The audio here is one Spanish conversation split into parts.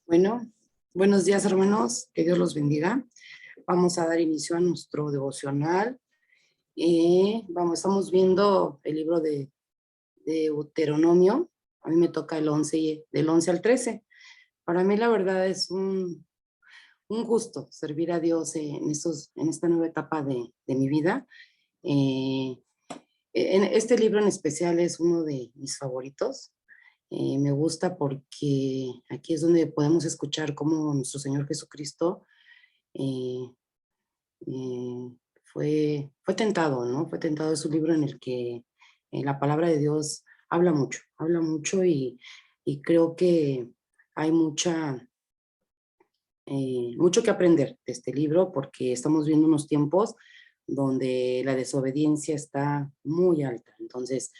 Bueno, buenos días hermanos, que Dios los bendiga. Vamos a dar inicio a nuestro devocional. Estamos viendo el libro de Deuteronomio. A mí me toca el 11, del 11 al 13. Para mí la verdad es un gusto servir a Dios en esta nueva etapa de mi vida. Eh, este libro en especial es uno de mis favoritos. Me gusta porque aquí es donde podemos escuchar cómo nuestro Señor Jesucristo eh, eh, fue tentado, ¿no? Fue tentado. Es un libro en el que la palabra de Dios habla mucho y creo que hay mucho que aprender de este libro porque estamos viendo unos tiempos donde la desobediencia está muy alta. Entonces,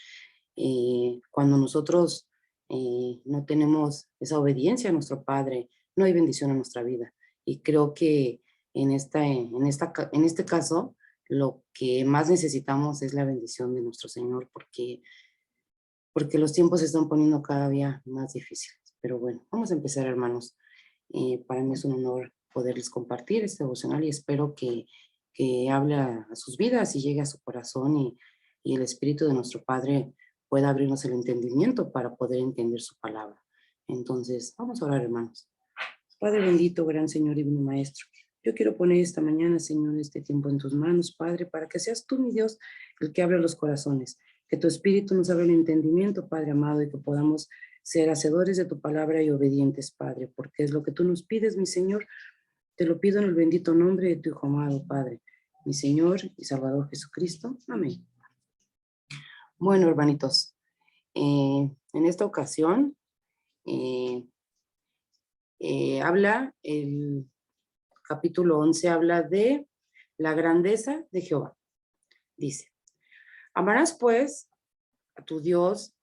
cuando nosotros no tenemos esa obediencia a nuestro Padre, no hay bendición en nuestra vida. Y creo que en este caso, lo que más necesitamos es la bendición de nuestro Señor, porque los tiempos se están poniendo cada día más difíciles. Pero bueno, vamos a empezar, hermanos. Para mí es un honor poderles compartir este devocional y espero que hable a sus vidas y llegue a su corazón y el Espíritu de nuestro Padre pueda abrirnos el entendimiento para poder entender su palabra. Entonces, vamos a orar, hermanos. Padre bendito, gran Señor, divino Maestro, yo quiero poner esta mañana, Señor, este tiempo en tus manos, Padre, para que seas tú, mi Dios, el que abre los corazones, que tu Espíritu nos abra el entendimiento, Padre amado, y que podamos ser hacedores de tu palabra y obedientes, Padre, porque es lo que tú nos pides, mi Señor. Te lo pido en el bendito nombre de tu Hijo amado, Padre, mi Señor y Salvador Jesucristo. Amén. Bueno, hermanitos, en esta ocasión eh, el capítulo 11 habla de la grandeza de Jehová. Dice, amarás pues a tu Dios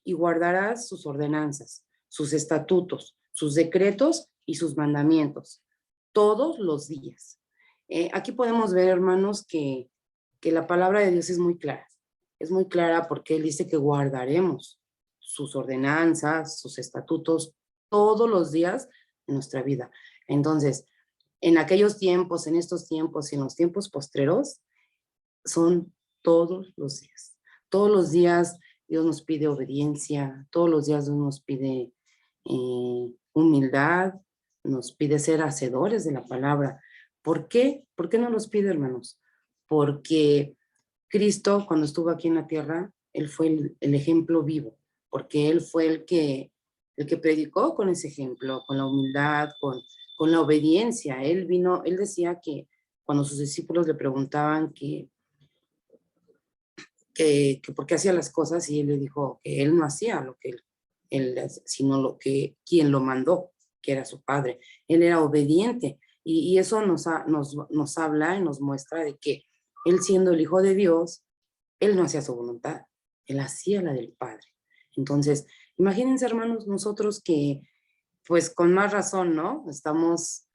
y guardarás sus ordenanzas, sus estatutos, sus decretos y sus mandamientos todos los días. Aquí podemos ver, hermanos, que la palabra de Dios es muy clara. Es muy clara porque Él dice que guardaremos sus ordenanzas, sus estatutos todos los días de nuestra vida. Entonces, en aquellos tiempos, en estos tiempos y en los tiempos postreros, son todos los días. Todos los días Dios nos pide obediencia, todos los días Dios nos pide humildad, nos pide ser hacedores de la palabra. ¿Por qué? ¿Por qué no los pide, hermanos? Porque Cristo, cuando estuvo aquí en la tierra, Él fue el ejemplo vivo, porque Él fue el que predicó con ese ejemplo, con la humildad, con la obediencia. Él vino, Él decía que cuando sus discípulos le preguntaban que por qué hacía las cosas, y Él le dijo que Él no hacía lo que él sino lo que quien lo mandó, que era su Padre. Él era obediente, y eso nos habla y nos muestra de que Él, siendo el Hijo de Dios, Él no hacía su voluntad, Él hacía la del Padre. Entonces, imagínense, hermanos, nosotros que, pues con más razón, ¿no? Estamos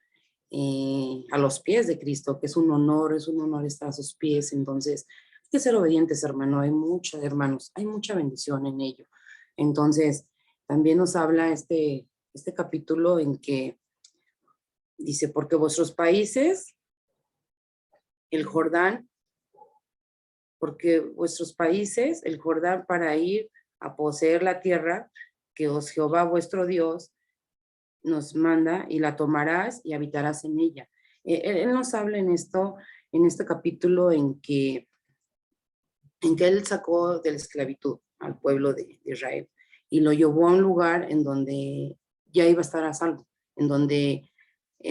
a los pies de Cristo, que es un honor estar a sus pies. Entonces, hay que ser obedientes, hermano, hermanos, hay mucha bendición en ello. Entonces, también nos habla este capítulo en que dice, porque vuestros países, el Jordán, porque vuestros países, el Jordán, para ir a poseer la tierra que os Jehová vuestro Dios nos manda, y la tomarás y habitarás en ella. Él nos habla en este capítulo en que él sacó de la esclavitud al pueblo de Israel y lo llevó a un lugar en donde ya iba a estar a salvo, en donde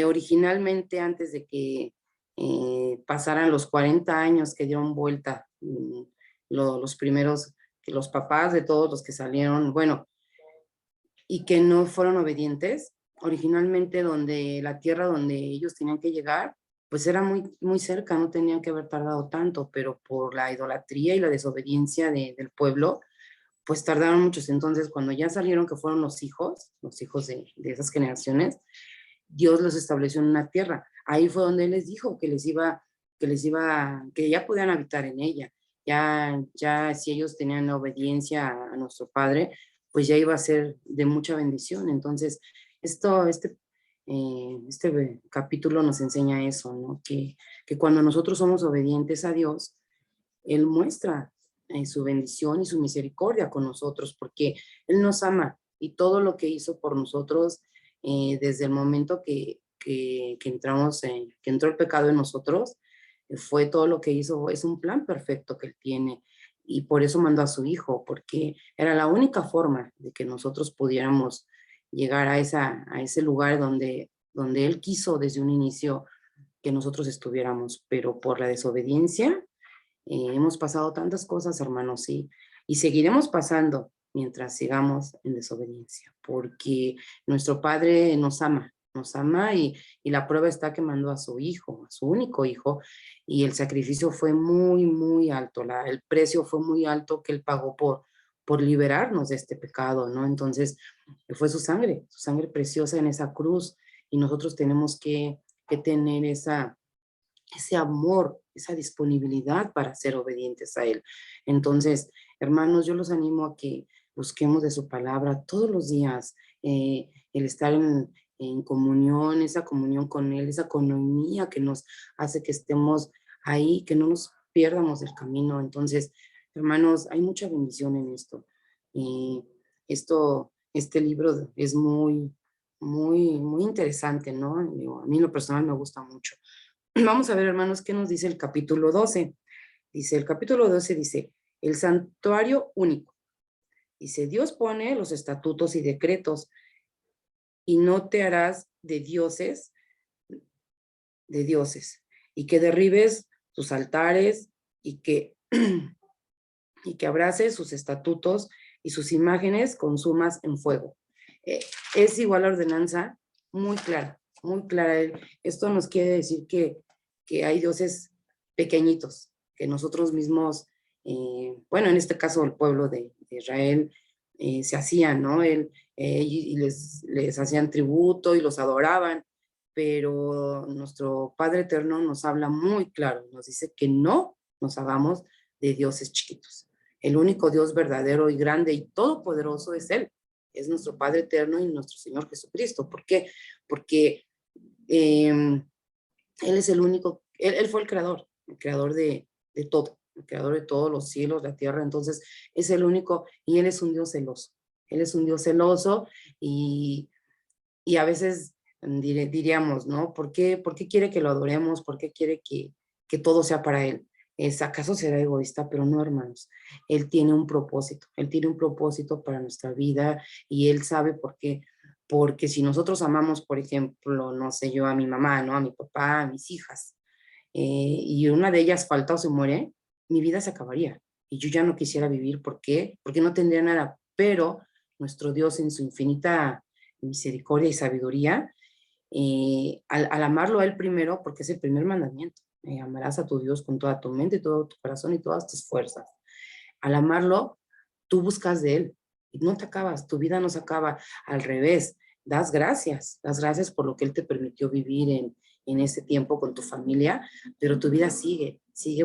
originalmente, antes de que pasaran los 40 años que dieron vuelta los primeros, los papás de todos los que salieron, bueno, y que no fueron obedientes, originalmente donde la tierra donde ellos tenían que llegar, pues era muy cerca, no tenían que haber tardado tanto, pero por la idolatría y la desobediencia del pueblo, pues tardaron muchos. Entonces, cuando ya salieron, que fueron los hijos de esas generaciones, Dios los estableció en una tierra. Ahí fue donde Él les dijo que ya podían habitar en ella. Ya si ellos tenían obediencia a nuestro Padre, pues ya iba a ser de mucha bendición. Entonces, Este capítulo nos enseña eso, ¿no? Que cuando nosotros somos obedientes a Dios, Él muestra su bendición y su misericordia con nosotros, porque Él nos ama y todo lo que hizo por nosotros desde el momento que entró el pecado en nosotros, fue todo lo que hizo, es un plan perfecto que Él tiene. Y por eso mandó a su Hijo, porque era la única forma de que nosotros pudiéramos llegar a ese lugar donde Él quiso desde un inicio que nosotros estuviéramos, pero por la desobediencia hemos pasado tantas cosas, hermanos, y seguiremos pasando mientras sigamos en desobediencia, porque nuestro Padre nos ama y la prueba está que mandó a su Hijo, a su único Hijo, y el sacrificio fue muy, muy alto, el precio fue muy alto que Él pagó por liberarnos de este pecado, ¿no? Entonces, fue su sangre preciosa en esa cruz, y nosotros tenemos que tener ese amor, esa disponibilidad para ser obedientes a Él. Entonces, hermanos, yo los animo a que busquemos de su palabra todos los días, el estar en comunión, esa comunión con Él, esa economía que nos hace que estemos ahí, que no nos pierdamos del camino. Entonces, hermanos, hay mucha bendición en esto. Y este libro es muy, muy, muy interesante, ¿no? Digo, a mí en lo personal me gusta mucho. Vamos a ver, hermanos, qué nos dice el capítulo 12. El capítulo 12 dice, el santuario único. Dice, Dios pone los estatutos y decretos y no te harás de dioses, y que derribes sus altares y que, y que abraces sus estatutos y sus imágenes consumas en fuego. Es igual la ordenanza muy clara, muy clara. Esto nos quiere decir que hay dioses pequeñitos, que nosotros mismos, bueno, en este caso el pueblo de Israel, se hacían, ¿no? Y les hacían tributo y los adoraban, pero nuestro Padre Eterno nos habla muy claro, nos dice que no nos hagamos de dioses chiquitos. El único Dios verdadero y grande y todopoderoso es Él, es nuestro Padre Eterno y nuestro Señor Jesucristo. ¿Por qué? Porque Él es el único, Él fue el creador de todo, el creador de todos los cielos, la tierra. Entonces es el único y Él es un Dios celoso. Él es un Dios celoso y a veces diríamos, ¿no? ¿Por qué quiere que lo adoremos? ¿Por qué quiere que todo sea para Él? ¿Acaso será egoísta? Pero no, hermanos. Él tiene un propósito para nuestra vida y Él sabe por qué. Porque si nosotros amamos, por ejemplo, no sé yo, a mi mamá, ¿no? A mi papá, a mis hijas, y una de ellas falta o se muere, mi vida se acabaría. Y yo ya no quisiera vivir. ¿Por qué? Porque no tendría nada. Pero nuestro Dios en su infinita misericordia y sabiduría, al amarlo a Él primero, porque es el primer mandamiento, amarás a tu Dios con toda tu mente, todo tu corazón y todas tus fuerzas. Al amarlo, tú buscas de Él y no te acabas, tu vida no se acaba, al revés, das gracias por lo que Él te permitió vivir en ese tiempo con tu familia, pero tu vida sigue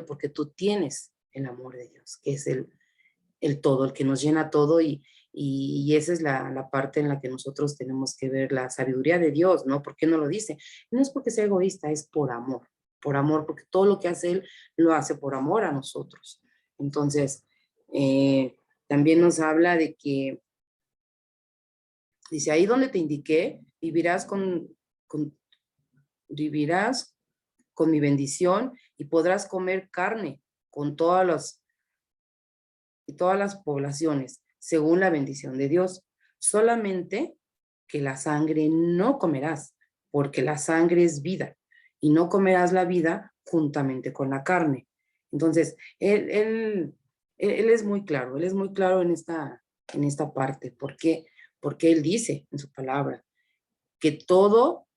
porque tú tienes el amor de Dios, que es el todo, el que nos llena todo y esa es la parte en la que nosotros tenemos que ver la sabiduría de Dios, ¿no? ¿Por qué no lo dice? No es porque sea egoísta, es por amor, porque todo lo que hace Él lo hace por amor a nosotros. Entonces, también nos habla de que, dice, ahí donde te indiqué, vivirás con mi bendición y podrás comer carne con todas las poblaciones, según la bendición de Dios. Solamente que la sangre no comerás, porque la sangre es vida, y no comerás la vida juntamente con la carne. Entonces, él él es muy claro en esta parte. ¿Por qué? Porque Él dice en su palabra que todo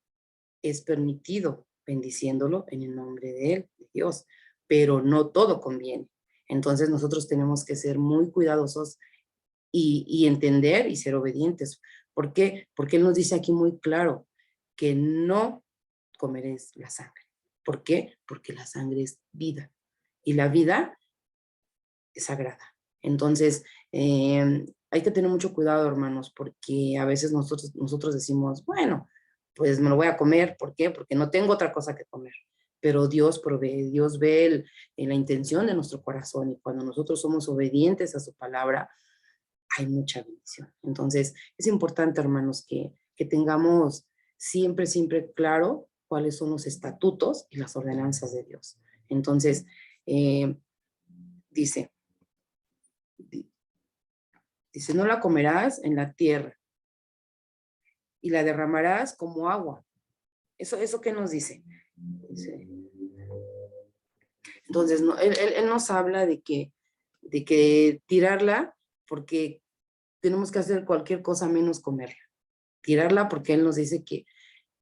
es permitido, bendiciéndolo en el nombre de Él, de Dios, pero no todo conviene. Entonces nosotros tenemos que ser muy cuidadosos y entender y ser obedientes. ¿Por qué? Porque Él nos dice aquí muy claro que no comeréis la sangre. ¿Por qué? Porque la sangre es vida y la vida es sagrada. Entonces, hay que tener mucho cuidado, hermanos, porque a veces nosotros decimos, bueno, pues me lo voy a comer. ¿Por qué? Porque no tengo otra cosa que comer. Pero Dios provee, Dios ve la intención de nuestro corazón, y cuando nosotros somos obedientes a su palabra, hay mucha bendición. Entonces, es importante, hermanos, que tengamos siempre, siempre claro cuáles son los estatutos y las ordenanzas de Dios. Entonces, eh, dice, dice, no la comerás en la tierra y la derramarás como agua. ¿Eso qué nos dice? Dice, entonces, no, él nos habla de que tirarla, porque tenemos que hacer cualquier cosa menos comerla. Tirarla porque él nos dice que,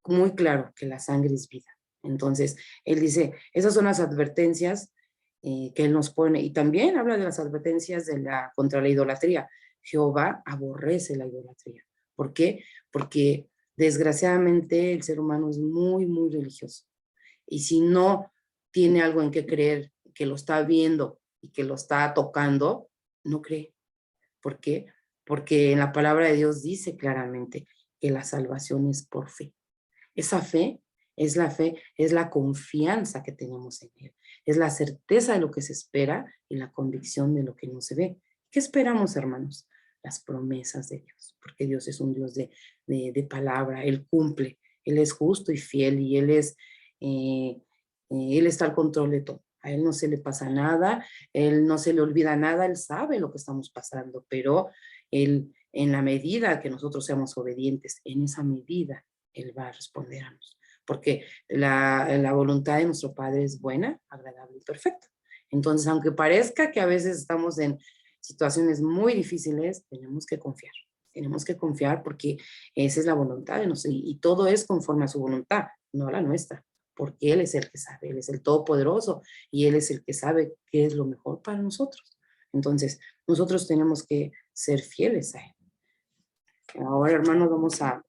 muy claro, que la sangre es vida. Entonces, él dice, esas son las advertencias que él nos pone, y también habla de las advertencias contra la idolatría. Jehová aborrece la idolatría. ¿Por qué? Porque desgraciadamente el ser humano es muy, muy religioso. Y si no tiene algo en que creer, que lo está viendo y que lo está tocando, no cree. ¿Por qué? Porque en la palabra de Dios dice claramente que la salvación es por fe. Esa fe, es la confianza que tenemos en Él, es la certeza de lo que se espera y la convicción de lo que no se ve. ¿Qué esperamos, hermanos? Las promesas de Dios, porque Dios es un Dios de palabra. Él cumple, Él es justo y fiel, y Él está al control de todo. A Él no se le pasa nada, Él no se le olvida nada, Él sabe lo que estamos pasando, pero Él, en la medida que nosotros seamos obedientes, en esa medida Él va a respondernos, porque la voluntad de nuestro Padre es buena, agradable y perfecta. Entonces, aunque parezca que a veces estamos en situaciones muy difíciles, tenemos que confiar porque esa es la voluntad de nosotros, y todo es conforme a su voluntad, no a la nuestra, porque Él es el que sabe, Él es el Todopoderoso, y Él es el que sabe qué es lo mejor para nosotros. Entonces, nosotros tenemos que ser fieles a Él. Ahora, hermanos, vamos a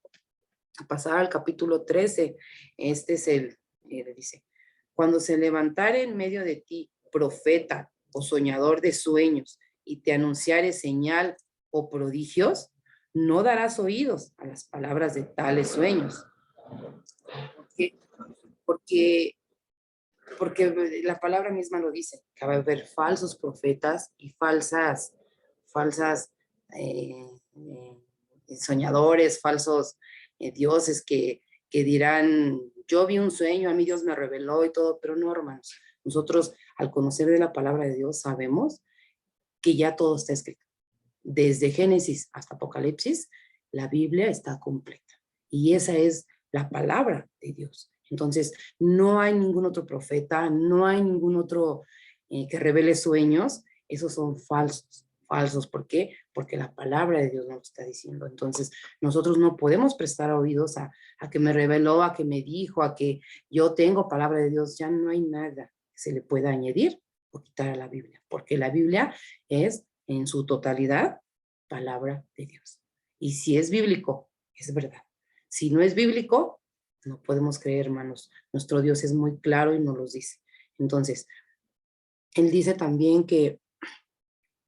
pasar al capítulo 13. Este es dice, cuando se levantare en medio de ti profeta o soñador de sueños y te anunciare señal o prodigios, no darás oídos a las palabras de tales sueños. Porque, porque, porque la palabra misma lo dice, que va a haber falsos profetas y falsas eh, soñadores, falsos dioses que dirán, yo vi un sueño, a mí Dios me reveló y todo, pero no, hermanos. Nosotros, al conocer de la palabra de Dios, sabemos que ya todo está escrito. Desde Génesis hasta Apocalipsis, la Biblia está completa. Y esa es la palabra de Dios. Entonces, no hay ningún otro profeta, no hay ningún otro que revele sueños. Esos son falsos. Falsos, ¿por qué? Porque la palabra de Dios nos lo está diciendo. Entonces, nosotros no podemos prestar oídos a que me reveló, a que me dijo, a que yo tengo palabra de Dios. Ya no hay nada que se le pueda añadir o quitar a la Biblia, porque la Biblia es en su totalidad palabra de Dios. Y si es bíblico, es verdad. Si no es bíblico, no podemos creer, hermanos. Nuestro Dios es muy claro y nos los dice. Entonces, Él dice también que,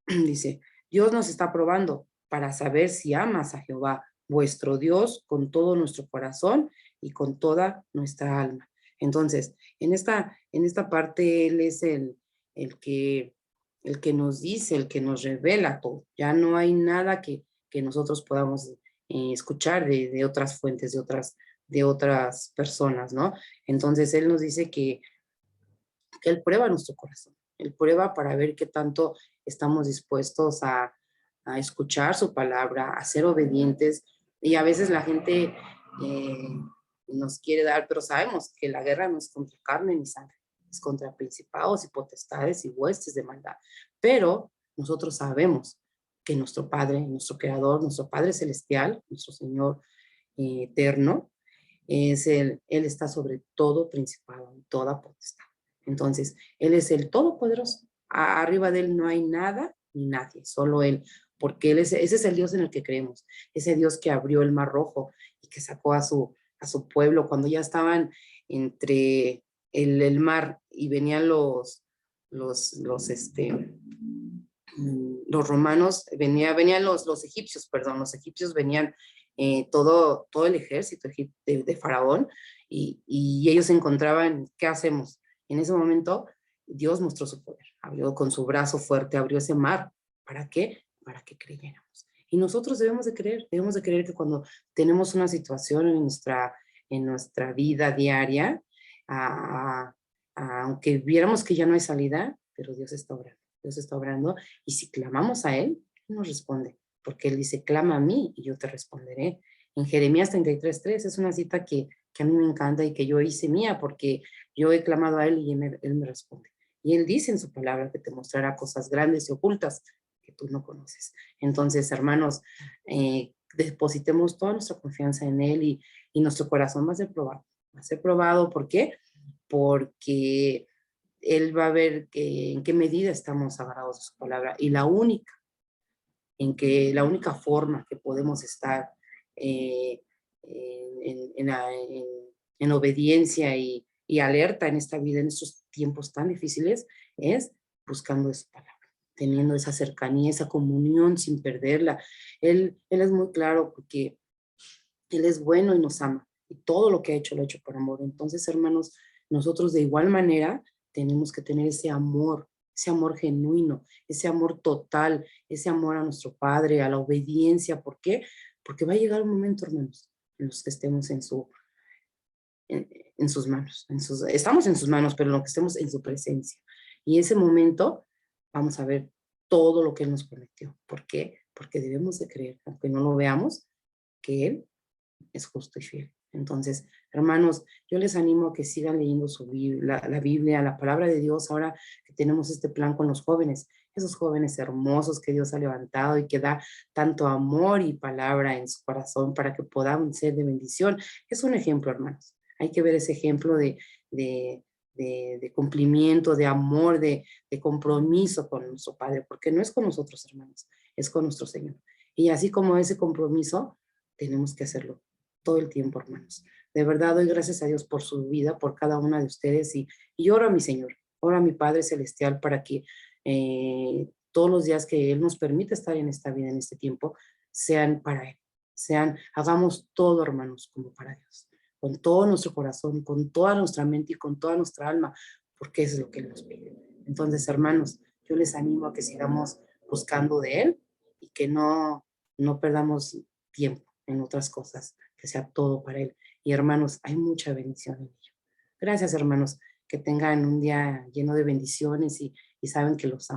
dice, Dios nos está probando para saber si amas a Jehová, vuestro Dios, con todo nuestro corazón y con toda nuestra alma. Entonces, en esta parte, Él es el que el que nos dice, el que nos revela todo. Ya no hay nada que nosotros podamos escuchar de otras fuentes, de otras personas, ¿no? Entonces Él nos dice que Él prueba nuestro corazón. Él prueba para ver qué tanto estamos dispuestos a escuchar su palabra, a ser obedientes. Y a veces la gente eh, nos quiere dar, pero sabemos que la guerra no es contra carne ni sangre, es contra principados y potestades y huestes de maldad. Pero nosotros sabemos que nuestro Padre, nuestro Creador, nuestro Padre Celestial, nuestro Señor eterno, Él está sobre todo principado y toda potestad. Entonces, Él es el Todopoderoso. Arriba de Él no hay nada ni nadie, solo Él, porque ese es el Dios en el que creemos, ese Dios que abrió el Mar Rojo y que sacó a su pueblo cuando ya estaban entre el mar y venían los los romanos, venían los egipcios, perdón, los egipcios venían todo el ejército de Faraón y ellos se encontraban, ¿qué hacemos? En ese momento Dios mostró su poder, abrió con su brazo fuerte, abrió ese mar. ¿Para qué? Para que creyéramos. Y nosotros debemos de creer que cuando tenemos una situación en nuestra vida diaria, aunque viéramos que ya no hay salida, pero Dios está obrando, y si clamamos a Él, Él nos responde, porque Él dice, clama a mí y yo te responderé. En Jeremías 33:3 es una cita que a mí me encanta y que yo hice mía, porque yo he clamado a Él y Él me responde. Y Él dice en su palabra que te mostrará cosas grandes y ocultas que tú no conoces. Entonces, hermanos, depositemos toda nuestra confianza en Él y nuestro corazón va a ser probado. Va a ser probado, ¿por qué? Porque Él va a ver en qué medida estamos agarrados de su palabra. Y la única forma que podemos estar eh, en obediencia y alerta en esta vida, en estos tiempos tan difíciles, es buscando esa palabra, teniendo esa cercanía, esa comunión sin perderla. Él es muy claro porque Él es bueno y nos ama. Y todo lo que ha hecho, lo ha hecho por amor. Entonces, hermanos, nosotros de igual manera tenemos que tener ese amor genuino, ese amor total, ese amor a nuestro Padre, a la obediencia. ¿Por qué? Porque va a llegar un momento, hermanos, en los que estemos en sus manos. Estamos en sus manos, pero en lo que estemos en su presencia. Y ese momento vamos a ver todo lo que Él nos prometió. ¿Por qué? Porque debemos de creer, aunque no lo veamos, que Él es justo y fiel. Entonces, hermanos, yo les animo a que sigan leyendo la Biblia, la palabra de Dios, ahora que tenemos este plan con los jóvenes, esos jóvenes hermosos que Dios ha levantado y que da tanto amor y palabra en su corazón para que podamos ser de bendición. Es un ejemplo, hermanos. Hay que ver ese ejemplo de cumplimiento, de amor, de compromiso con nuestro Padre, porque no es con nosotros, hermanos, es con nuestro Señor. Y así como ese compromiso, tenemos que hacerlo todo el tiempo, hermanos. De verdad, doy gracias a Dios por su vida, por cada una de ustedes y oro a mi Señor, oro a mi Padre Celestial para que todos los días que Él nos permite estar en esta vida, en este tiempo, sean para Él. Hagamos todo, hermanos, como para Dios, con todo nuestro corazón, con toda nuestra mente y con toda nuestra alma, porque eso es lo que Él nos pide. Entonces, hermanos, yo les animo a que sigamos buscando de Él y que no perdamos tiempo en otras cosas, que sea todo para Él. Y hermanos, hay mucha bendición en ello. Gracias, hermanos, que tengan un día lleno de bendiciones y saben que los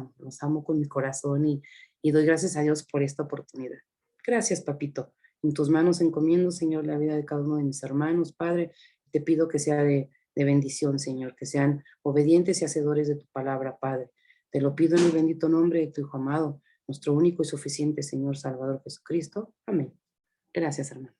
amo con mi corazón y doy gracias a Dios por esta oportunidad. Gracias, papito. En tus manos encomiendo, Señor, la vida de cada uno de mis hermanos, Padre. Te pido que sea de bendición, Señor, que sean obedientes y hacedores de tu palabra, Padre. Te lo pido en el bendito nombre de tu Hijo amado, nuestro único y suficiente Señor Salvador Jesucristo. Amén. Gracias, hermano.